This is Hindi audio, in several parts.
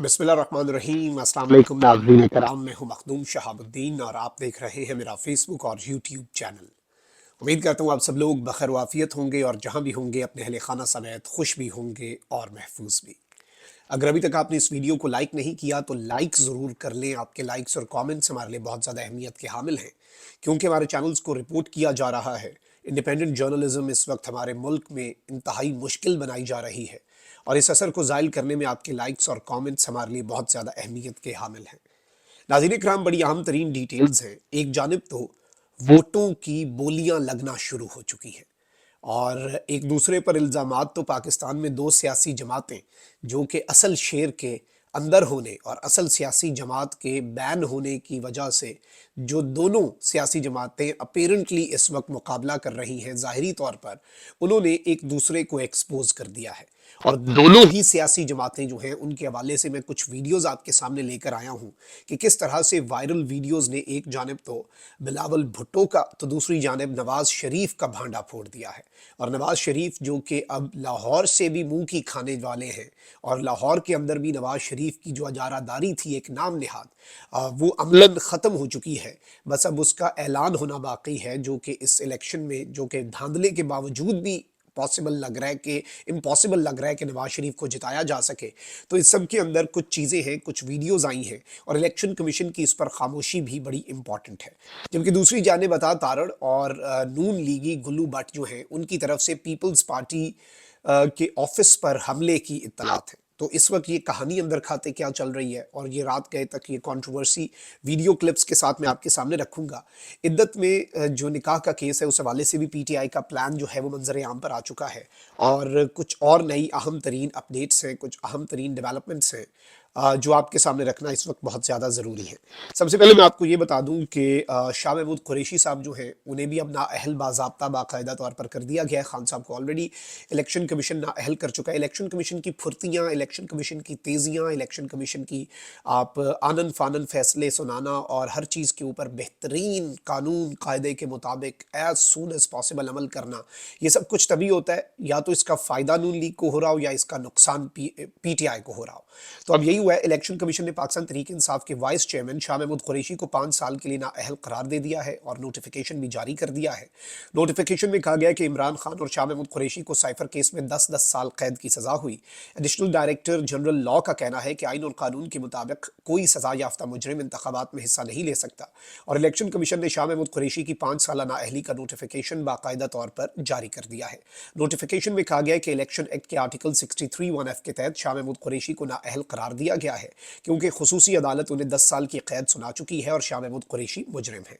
बिस्मिल्लाहिर्रहमानिर्रहीम। अस्सलाम वालेकुम नाज़रीन कराम, मैं हूं मखदूम शहाबुद्दीन और आप देख रहे हैं मेरा फेसबुक और यूट्यूब चैनल। उम्मीद करता हूं आप सब लोग बखैर वाफियत होंगे और जहां भी होंगे अपने अहले खाना समेत खुश भी होंगे और महफूज भी। अगर अभी तक आपने इस वीडियो को लाइक नहीं किया तो लाइक ज़रूर कर लें। आपके लाइक्स और कमेंट्स हमारे लिए बहुत ज़्यादा अहमियत के हामिल हैं, क्योंकि हमारे चैनल्स को रिपोर्ट किया जा रहा है। इंडिपेंडेंट जर्नलिज्म इस वक्त हमारे मुल्क में इंतहाई मुश्किल बनाई जा रही है और इस असर को ज़ायल करने में आपके लाइक्स और कमेंट्स हमारे लिए बहुत ज़्यादा अहमियत के हामिल हैं। नाज़रीन इकराम, बड़ी अहम तरीन डिटेल्स हैं। एक जानिब तो वोटों की बोलियां लगना शुरू हो चुकी हैं और एक दूसरे पर इल्ज़ामात। तो पाकिस्तान में दो सियासी जमातें जो कि असल शेर के अंदर होने और असल सियासी जमात के बैन होने की वजह से जो दोनों सियासी जमातें अपेरेंटली इस वक्त मुकाबला कर रही हैं, ज़ाहिरी तौर पर उन्होंने एक दूसरे को एक्सपोज कर दिया है। और दोनों ही सियासी जमातें जो हैं उनके हवाले से मैं कुछ वीडियोस आपके सामने लेकर आया हूं कि किस तरह से वायरल वीडियोस ने एक जानिब तो बिलावल भुट्टो का तो दूसरी जानिब नवाज शरीफ का भांडा फोड़ दिया है। और नवाज शरीफ जो कि अब लाहौर से भी मुंह की खाने वाले हैं और लाहौर के अंदर भी नवाज शरीफ की जो अजारादारी थी एक नाम निहाद, वो अमलन ख़त्म हो चुकी है। बस अब उसका ऐलान होना बाकी है, जो कि इस इलेक्शन में जो कि धांधले के बावजूद भी पॉसिबल लग रहा है कि इम्पॉसिबल लग रहा है कि नवाज शरीफ को जिताया जा सके। तो इस सब के अंदर कुछ चीज़ें हैं, कुछ वीडियोस आई हैं और इलेक्शन कमीशन की इस पर खामोशी भी बड़ी इंपॉर्टेंट है। जबकि दूसरी जानिब अता तारड़ और नून लीगी गुल्लू भट्ट जो हैं उनकी तरफ से पीपल्स पार्टी के ऑफिस पर हमले की इत्तलात है। तो इस वक्त ये कहानी अंदर खाते क्या चल रही है और ये रात गए तक ये कंट्रोवर्सी वीडियो क्लिप्स के साथ मैं आपके सामने रखूंगा। इद्दत में जो निकाह का केस है उस हवाले से भी पीटीआई का प्लान जो है वो मंजर आम पर आ चुका है और कुछ और नई अहम तरीन अपडेट्स हैं, कुछ अहम तरीन डेवलपमेंट्स हैं जो आपके सामने रखना इस वक्त बहुत ज़्यादा ज़रूरी है। सबसे पहले मैं आपको ये बता दूं कि शाह महमूद कुरैशी साहब जो हैं उन्हें भी अब नाअहल बाज़ाब्ता बाकायदा तौर पर कर दिया गया है। खान साहब को ऑलरेडी इलेक्शन कमीशन नाअहल कर चुका है। इलेक्शन कमीशन की फुर्तियाँ, इलेक्शन कमीशन की तेज़ियाँ, इलेक्शन कमीशन की आप आनन फानन फैसले सुनाना और हर चीज़ के ऊपर बेहतरीन कानून कायदे के मुताबिक एज सून एज पॉसिबल अमल करना, ये सब कुछ तभी होता है या तो इसका फ़ायदा नून लीग को हो रहा हो या इसका नुकसान पीटीआई को हो रहा हो। तो अब यही हुआ है। इलेक्शन कमीशन ने पाकिस्तान तहरीक इंसाफ के वाइस चेयरमैन शाह महमूद कुरैशी को 5 साल के लिए नाअहल करार दे दिया है और नोटिफिकेशन भी जारी कर दिया है। नोटिफिकेशन में कहा गया है कि इमरान खान और शाह महमूद कुरैशी को साइफर केस में 10-10 साल कैद की सजा हुई। एडिशनल डायरेक्टर जनरल लॉ का कहना है कि आइन और कानून के मुताबिक कोई सजा याफ्ता मुजरिम इंतखाबात में हिस्सा नहीं ले सकता और इलेक्शन कमीशन ने शाह महमूद कुरैशी की 5 साल नाअहली का नोटिफिकेशन बाकायदा तौर पर जारी कर दिया है। नोटिफिकेशन में कहा गया है कि इलेक्शन एक्ट के आर्टिकल 63(1)(f) के तहत शाह महमूद कुरैशी को नाअहल करार दिया गया है क्योंकि खुसूसी अदालत उन्हें 10 साल की कैद सुना चुकी है और शाह महमूद कुरैशी मुजरिम है।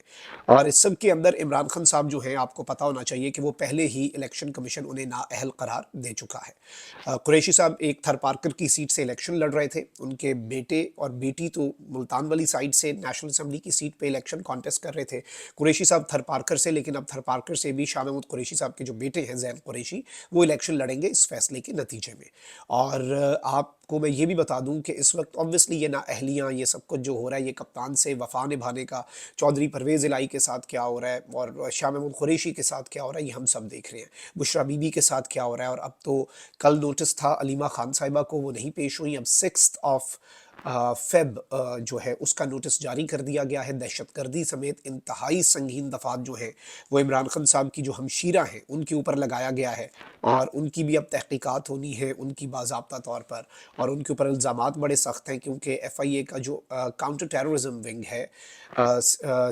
और इस सब के अंदर इमरान खान साहब जो हैं, आपको पता होना चाहिए कि वो पहले ही इलेक्शन कमीशन उन्हें नाअहल करार दे चुका है। कुरैशी साहब एक थर पार्कर की सीट से इलेक्शन लड़ रहे थे। उनके बेटे और बेटी तो मुल्तान वाली साइड से नेशनल असम्बली की सीट पे इलेक्शन कॉन्टेस्ट कर रहे थे। कुरैशी साहब थर पार्कर से, लेकिन अब थर पार्कर से भी शाह महमूद कुरैशी साहब के जो बेटे हैं जैन कुरैशी, वो इलेक्शन लड़ेंगे इस फैसले के नतीजे में। और आपको मैं ये भी बता दूं कि इस वक्त ऑब्वियसली ये नाअहलियाँ, ये सब कुछ जो हो रहा है, ये कप्तान से वफा निभाने का चौधरी परवेज़ इलाही के साथ क्या हो रहा है और शाह महमूद कुरैशी के साथ क्या हो रहा है, ये हम सब देख रहे हैं। बुशरा बीबी के साथ क्या हो रहा है और अब तो कल नोटिस था अलीमा खान साहिबा को, वो नहीं पेश हुई। अब 6 ऑफ फेब जो है उसका नोटिस जारी कर दिया गया है। दहशतगर्दी समेत इंतहाई संगीन दफात जो है वो इमरान खान साहब की जो हमशीरा हैं उनके ऊपर लगाया गया है और उनकी भी अब तहकीकात होनी है उनकी बाज़ाब्ता तौर पर। और उनके ऊपर इल्ज़ामात बड़े सख्त हैं क्योंकि FIA का जो काउंटर टेररिज्म विंग है,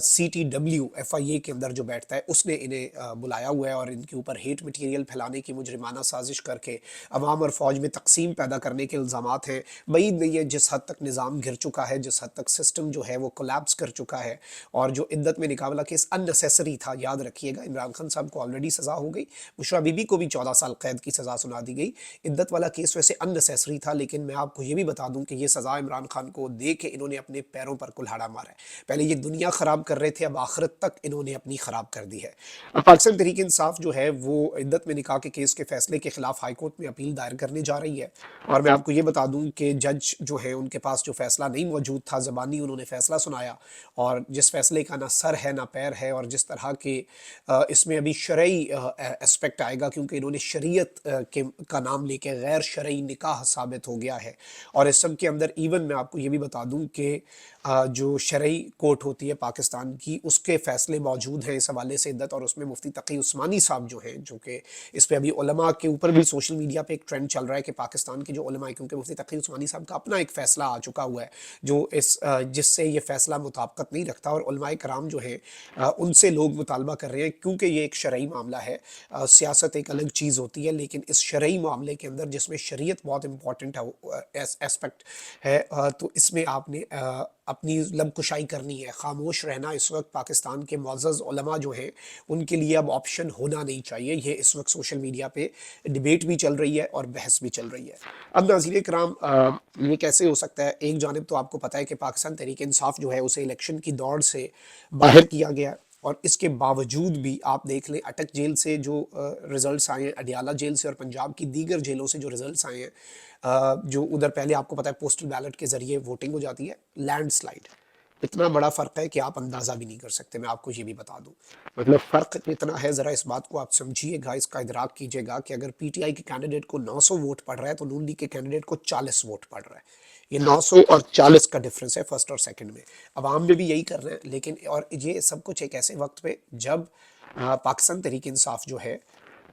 CTW FIA के अंदर जो बैठता है, उसने इन्हें बुलाया हुआ है और इनके ऊपर हेट मटीरियल फैलाने की मुजरिमाना साजिश करके अवाम और फ़ौज में तकसीम पैदा करने के इल्ज़ामात हैं। बईद नहीं है जिस हद तक निज़ाम गिर चुका है, जिस हद तक सिस्टम जो है वो कोलैप्स कर चुका है और जो इद्दत में निकाला केस अननेसेसरी था। याद रखिएगा, इमरान खान साहब को ऑलरेडी सज़ा हो गई, बुशरा बीबी को भी 14 साल कैद की सज़ा सुना दी गई। इद्दत वाला केस वैसे अननेसेसरी था, लेकिन मैं आपको ये भी बता दूं कि ये सज़ा इमरान खान को दे के इन्होंने अपने पैरों पर कुल्हाड़ा मारा है। पहले ये दुनिया ख़राब कर रहे थे, अब आखिरत तक इन्होंने अपनी ख़राब कर दी है। अब पाकिस्तान तहरीक इंसाफ जो है वो इद्दत में निकाह के केस के फैसले के खिलाफ हाईकोर्ट में अपील दायर करने जा रही है और मैं आपको ये बता दूं कि जज जो है उनके पास जो फैसला नहीं मौजूद था, ज़बानी उन्होंने फैसला सुनाया, और जिस फैसले का ना सर है ना पैर है, और जिस तरह के इसमें अभी शरई एस्पेक्ट आएगा, क्योंकि इन्होंने शरीयत के का नाम लेके गैर शरई निकाह साबित हो गया है। और इस सब के अंदर इवन मैं आपको ये भी बता दूं कि जो शरई कोर्ट होती है पाकिस्तान की, उसके फैसले मौजूद हैं इस हवाले से इद्दत, और उसमें मुफ्ती तकी उस्मानी साहब जो हैं, जो कि इस पे अभी उलमा के ऊपर भी सोशल मीडिया पे एक ट्रेंड चल रहा है कि पाकिस्तान के जो उलमा है, क्योंकि मुफ्ती तकी उस्मानी साहब का अपना एक फैसला आ चुका हुआ है जो इस जिससे ये फैसला मुताबिकत नहीं रखता, और उलमाए कराम जो है उनसे लोग मुतालबा कर रहे हैं, क्योंकि ये एक शरई मामला है। सियासत एक अलग चीज़ होती है, लेकिन इस शरई मामले के अंदर जिसमें शरीयत बहुत इंपॉर्टेंट है, एस्पेक्ट है, तो इसमें आपने अपनी लब कुशाई करनी है, खामोश रहना इस वक्त पाकिस्तान के मुअज़्ज़ज़ उलमा जो हैं उनके लिए अब ऑप्शन होना नहीं चाहिए। ये इस वक्त सोशल मीडिया पे डिबेट भी चल रही है और बहस भी चल रही है। अब नाज़रीन कराम, ये कैसे हो सकता है? एक जानिब तो आपको पता है कि पाकिस्तान तहरीक इंसाफ जो है उसे इलेक्शन की दौड़ से बाहर किया गया, और इसके बावजूद भी आप देख लें, अटक जेल से जो रिजल्ट्स आए हैं, अडियाला जेल से और पंजाब की दीगर जेलों से जो रिजल्ट्स आए हैं, जो उधर पहले आपको पता है पोस्टल बैलेट के जरिए वोटिंग हो जाती है, लैंडस्लाइड, इतना बड़ा फ़र्क है कि आप अंदाज़ा भी नहीं कर सकते। मैं आपको ये भी बता दूं, मतलब फ़र्क इतना है, ज़रा इस बात को आप समझिएगा, इसका इदराक कीजिएगा कि अगर पीटीआई के कैंडिडेट को 900 वोट पड़ रहा है तो नून लीग के कैंडिडेट को 40 वोट पड़ रहा है। ये 900 और 40 का डिफरेंस है फर्स्ट और सेकंड में। अवाम में भी यही कर रहे हैं, लेकिन और ये सब कुछ एक ऐसे वक्त पे जब पाकिस्तान तहरीक इंसाफ जो है,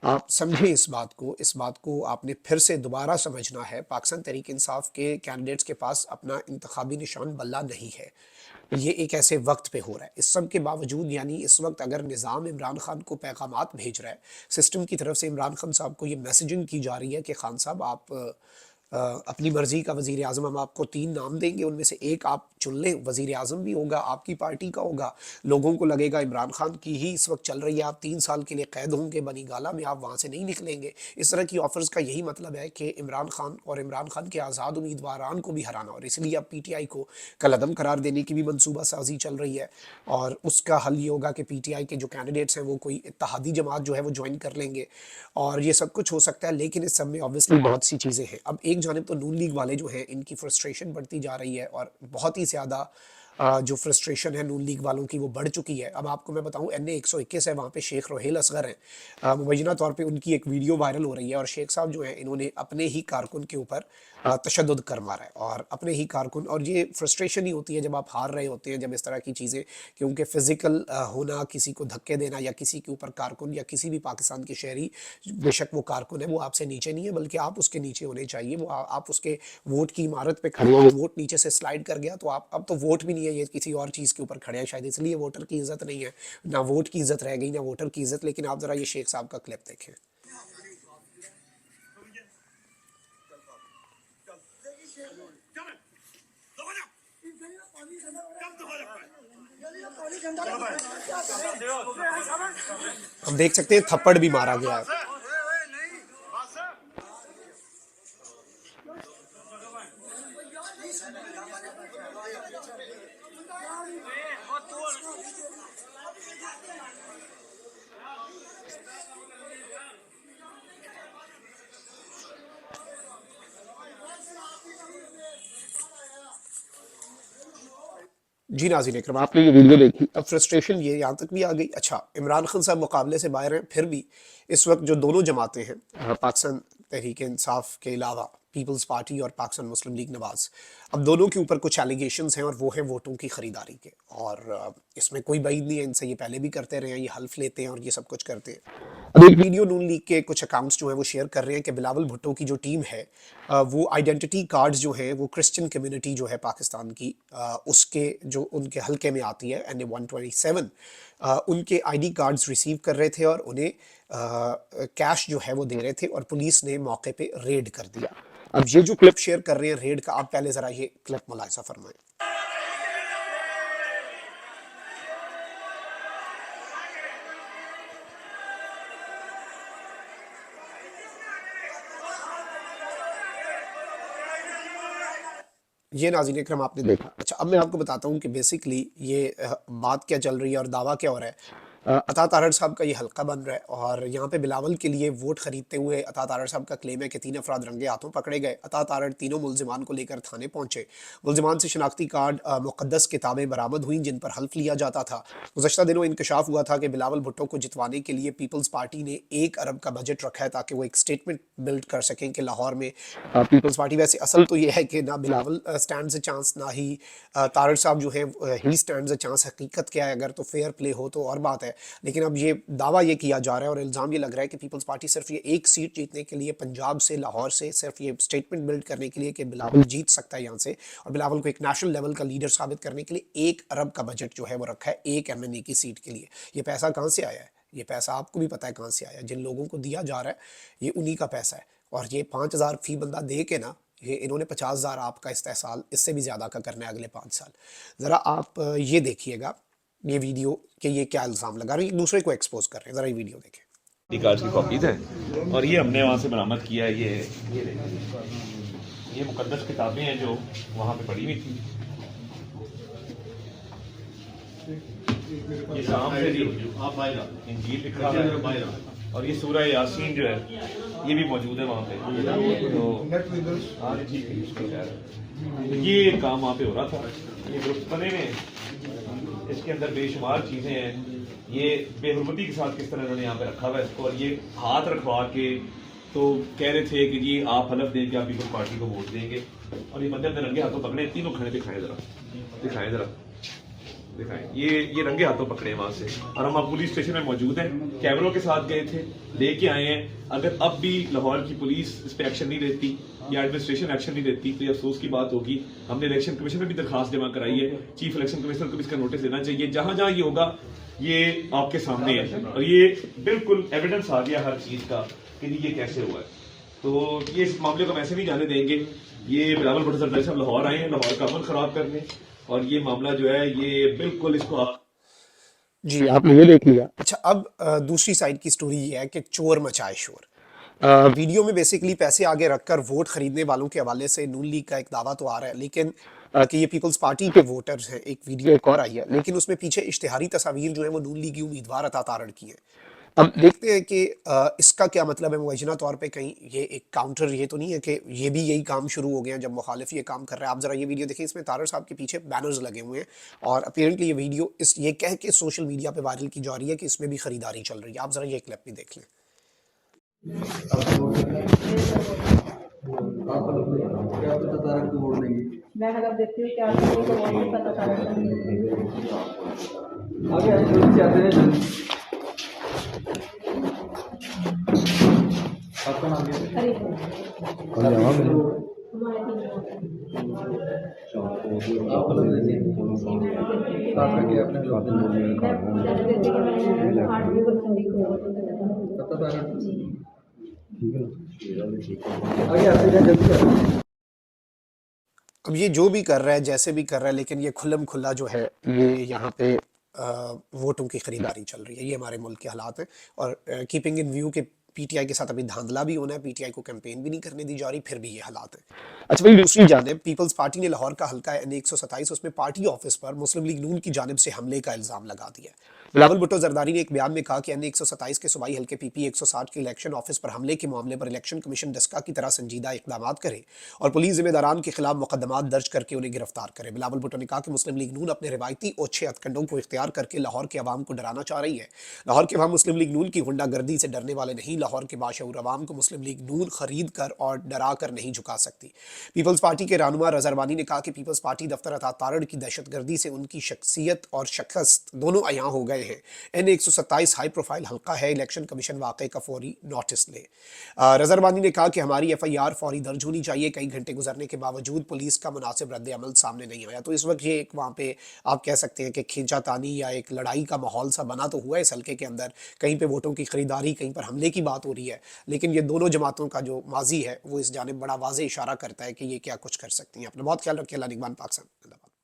आप समझें इस बात को आपने फिर से दोबारा समझना है। पाकिस्तान तहरीक इंसाफ के कैंडिडेट्स के पास अपना इंतखाबी निशान बल्ला नहीं है। ये एक ऐसे वक्त पे हो रहा है। इस सब के बावजूद, यानी इस वक्त अगर निज़ाम इमरान खान को पैगामात भेज रहा है, सिस्टम की तरफ से इमरान खान साहब को ये मैसेजिंग की जा रही है कि खान साहब आप अपनी मर्जी का वज़ीर आज़म, हम आपको 3 नाम देंगे, उनमें से एक आप चुन लें, वज़ीर आज़म भी होगा, आपकी पार्टी का होगा, लोगों को लगेगा इमरान खान की ही इस वक्त चल रही है, आप 3 साल के लिए कैद होंगे बनी गाला में, आप वहाँ से नहीं निकलेंगे। इस तरह की ऑफर्स का यही मतलब है कि इमरान खान और इमरान खान के आज़ाद उम्मीदवारान को भी हराना, और इसलिए अब पीटीआई को कलअदम करार देने की भी मनसूबा साजी चल रही है, और उसका हल ये होगा कि पीटीआई के जो कैंडिडेट्स हैं वो कोई इत्तेहादी जमात जो है वो ज्वाइन कर लेंगे, और ये सब कुछ हो सकता है। लेकिन इस सब में ऑब्वियसली बहुत सी चीज़ें हैं। अब एक जानिब तो नून लीग वाले जो हैं इनकी फ्रस्ट्रेशन बढ़ती जा रही है, और बहुत ही ज़्यादा जो फ्रस्ट्रेशन है नून लीग वालों की वो बढ़ चुकी है। अब आपको मैं बताऊं, एन ए 121 है, वहाँ पे शेख रोहेल असगर हैं, मुबैना तौर पे उनकी एक वीडियो वायरल हो रही है, और शेख साहब जो हैं इन्होंने अपने ही कारकुन के ऊपर तशद्दुद कर मारा है, और अपने ही कारकुन, और ये फ्रस्ट्रेशन ही होती है जब आप हार रहे होते हैं, जब इस तरह की चीज़ें, क्योंकि फिजिकल होना, किसी को धक्के देना, या किसी के ऊपर कारकुन या किसी भी पाकिस्तान के शहरी, बेशक वो कारकुन है, वो आपसे नीचे नहीं है, बल्कि आप उसके नीचे होने चाहिए। वो आप उसके वोट की इमारत पे खड़े हो, वोट नीचे से स्लाइड कर गया तो आप, अब तो वोट भी नहीं है, ये किसी और चीज़ के ऊपर खड़े हैं, शायद इसलिए वोटर की इज्जत नहीं है, ना वोट की इज्जत रह गई ना वोटर की इज्जत। लेकिन आप ज़रा ये शेख साहब का क्लिप देखें। हम देख सकते हैं थप्पड़ भी मारा गया है। जी नाज़रीन इकराम, आपने ये वीडियो देखी, अब फ्रस्ट्रेशन ये यहाँ तक भी आ गई। अच्छा, इमरान खान साहब मुकाबले से बाहर हैं, फिर भी इस वक्त जो दोनों जमातें हैं, पाकिस्तान तहरीक इंसाफ के अलावा पीपल्स पार्टी और पाकिस्तान मुस्लिम लीग नवाज, अब दोनों के ऊपर कुछ एलिगेशंस हैं, और वो हैं वोटों की ख़रीदारी के, और इसमें कोई बईद नहीं है, इनसे ये पहले भी करते रहे हैं, ये हल्फ लेते हैं और ये सब कुछ करते हैं। अब एक वीडियो नून लीग के कुछ अकाउंट्स जो हैं वो शेयर कर रहे हैं कि बिलावल भुट्टो की जो टीम है, वो आइडेंटिटी कार्ड्स जो हैं वो क्रिश्चियन कम्युनिटी जो है पाकिस्तान की, उसके जो उनके हल्के में आती है NA 127, उनके आईडी कार्ड्स रिसीव कर रहे थे, और उन्हें कैश जो है वो दे रहे थे, और पुलिस ने मौके पे रेड कर दिया। अब ये जो क्लिप शेयर कर रहे हैं रेड का, आप पहले ज़रा ये क्लिप मुलाहिजा फरमाएं। ये नाज़रीन इकराम आपने देखा। अच्छा, अब मैं आपको बताता हूँ कि बेसिकली ये बात क्या चल रही है और दावा क्या हो रहा है। अता तारड़ साहब का ये हल्का बन रहा है और यहाँ पे बिलावल के लिए वोट खरीदते हुए अता तारड़ साहब का क्लेम है कि 3 अफराद रंगे हाथों पकड़े गए। अता तारड़ तीनों मुलजिमान को लेकर थाने पहुंचे। मुलजिमान से शनाख्ती कार्ड, मुकद्दस किताबें बरामद हुई जिन पर हल्फ लिया जाता था। गुज़श्ता दिनों इंकशाफ हुआ था कि बिलावल भुट्टो को जितवाने के लिए पीपल्स पार्टी ने 1 अरब का बजट रखा है ताकि वो एक स्टेटमेंट बिल्ड कर सकें कि लाहौर में पीपल्स पार्टी, वैसे असल तो ये है कि ना बिलावल स्टैंड से चांस, ना ही तारड़ साहब जो है ही स्टैंड से चांस। हकीकत क्या है, अगर तो फेयर प्ले हो तो और बात है, लेकिन अब ये दावा ये किया जा रहा है और इल्ज़ाम ये लग रहा है कि पीपल्स पार्टी सिर्फ ये एक सीट जीतने के लिए, पंजाब से, लाहौर से, सिर्फ ये स्टेटमेंट बिल्ड करने के लिए कि बिलावल जीत सकता है यहाँ से और बिलावल को एक नेशनल लेवल का लीडर साबित करने के लिए 1 अरब का बजट जो है वो रखा है एक MNA की सीट के लिए। ये पैसा कहाँ से आया है? ये पैसा आपको भी पता है कहाँ से आया है। जिन लोगों को दिया जा रहा है ये उन्हीं का पैसा है और ये 5,000 फी बंदा दे के ना, ये इन्होंने 50,000 आपका इस्तेहसाल इससे भी ज़्यादा का करना है अगले 5 साल। ज़रा आप ये देखिएगा ये वीडियो कि ये क्या इल्ज़ाम लगा रहे हैं, एक दूसरे को एक्सपोज कर रहे हैं। ज़रा ये वीडियो देखें। डी कार्ड की कॉपीज हैं और ये हमने वहाँ से बरामद किया है। ये मुकद्दस किताबें हैं जो वहाँ पे पड़ी हुई थी। ये शाम से जी इंजील लिखा है और ये सूरह यासीन जो है ये भी मौजूद है वहाँ पे। तो ये काम वहाँ पे हो रहा था। ये ग्रुप बने हुए हैं, इसके अंदर बेशुमार चीज़ें हैं। ये बेहुरमती के साथ किस तरह इन्होंने यहाँ पे रखा हुआ है इसको, और ये हाथ रखवा के तो कह रहे थे कि जी आप हलफ दें कि आप पीपल्स पार्टी को वोट देंगे, और ये बंदे अपने रंगे हाथों पकड़े, तीनों खड़े दिखाएं जरा, दिखाएं जरा, दिखाएं। ये रंगे हाथों पकड़े वहां से, और हम अब पुलिस स्टेशन में मौजूद हैं, कैमरों के साथ गए थे, लेके आए हैं। अगर अब भी लाहौर की पुलिस इस पर एक्शन नहीं लेती या एडमिनिस्ट्रेशन एक्शन नहीं लेती तो ये अफसोस की बात होगी। हमने इलेक्शन कमीशन में भी दरखास्त जमा कराई है, चीफ इलेक्शन कमिश्नर को भी इसका नोटिस देना चाहिए। जहां जहां ये होगा ये आपके सामने है और ये बिल्कुल एविडेंस आ गया हर चीज का कि ये कैसे हुआ है। तो ये इस मामले को हम ऐसे नहीं जाने देंगे। ये बिलावल भुट्टो सरदारी साहब लाहौर आए हैं लाहौर का अमन खराब करने, और ये मामला जो है ये बिल्कुल इसको जी आपने ये देख लिया। अच्छा, अब दूसरी साइड की स्टोरी ये है कि चोर मचाए शोर। वीडियो में बेसिकली पैसे आगे रखकर वोट खरीदने वालों के हवाले से नून लीग का एक दावा तो आ रहा है, लेकिन कि ये पीपल्स पार्टी के वोटर्स हैं। एक वीडियो एक और आई है, लेकिन उसमें पीछे इश्तिहारी तस्वीर जो है वो नून लीग की उम्मीदवार अता तारड़ की है। अब देखते हैं कि इसका क्या मतलब है। मुवज़्ज़ना तौर पे कहीं ये एक काउंटर ये तो नहीं है कि ये भी यही काम शुरू हो गए हैं जब मुखालिफ ये काम कर रहा है। आप ज़रा ये वीडियो देखिए, इसमें तारड़ साहब के पीछे बैनर्स लगे हुए हैं और अपीरेंटली ये वीडियो ये कह के सोशल मीडिया पे वायरल की जा रही है कि इसमें भी खरीदारी चल रही है। आप ज़रा ये क्लिप भी देख लें। मैं हलफ देती हूँ कि आप लोगों को वोट नहीं पता चला। आपका नाम क्या है? अब ये जो भी कर रहा है, जैसे भी कर रहा है, लेकिन ये खुल्लम खुल्ला जो है ये यहाँ पे वोटों की खरीदारी चल रही है। ये हमारे मुल्क के हालात हैं और कीपिंग इन व्यू के PTI के साथ अभी धांधला भी होना है, PTI को कैंपेन भी नहीं करने दी जा रही, फिर भी ये हालात है। अच्छा भाई, दूसरी जानिब पीपल्स पार्टी ने लाहौर का हल्का है NA 127, उसमें पार्टी ऑफिस पर मुस्लिम लीग नून की जानिब से हमले का इल्ज़ाम लगा दिया। बिलावल भुट्टो जरदारी ने एक बयान में कहा कि NA 127 के सूबाई हल्के PP 160 के इलेक्शन ऑफिस पर हमले के मामले पर इलेक्शन कमीशन डस्का की तरह संजीदा इकदाम करे और पुलिस जिम्मेदारान के खिलाफ मुकदमात दर्ज करके उन्हें गिरफ्तार करे। बिलावल भुट्टो ने कहा कि मुस्लिम लीग नून अपने रिवायती ओछे हथकंडों को इख्तियार करके लाहौर के अवाम को डराना चाह रही है। लाहौर के अवाम मुस्लिम लीग नून की गुंडागर्दी से डरने वाले नहीं। लाहौर के बाशऊर अवाम को मुस्लिम लीग नून खरीद कर और डरा कर नहीं झुका सकती। पीपल्स पार्टी के रहनुमा रज़ा रबानी ने कहा कि पीपल्स पार्टी दफ्तर अता तारड़ की दहशतगर्दी से उनकी शख्सियत और शख्स दोनों अयां हो गए हैं। NA 127 हाई प्रोफाइल हल्का है, इलेक्शन कमीशन वाक़े का फौरी नोटिस ले। रज़ा रबानी ने कहा कि हमारी FIR फौरी दर्ज होनी चाहिए। कई घंटे गुजरने के बावजूद पुलिस का मुनासिब रद्द अमल सामने नहीं आया। तो इस वक्त ये एक वहाँ पे आप कह सकते हैं कि खींचातानी या एक लड़ाई का माहौल सा बना तो हुआ है इस हल्के के अंदर। कहीं पे वोटों की खरीदारी, कहीं पर हमले की बात हो रही है, लेकिन ये दोनों जमातों का जो माजी है वो इस जानिब बड़ा वाज़े इशारा करता है कि ये क्या कुछ कर सकती हैं। अपना बहुत ख्याल रखिए। अल्लाह निगहबान। पाकिस्तान।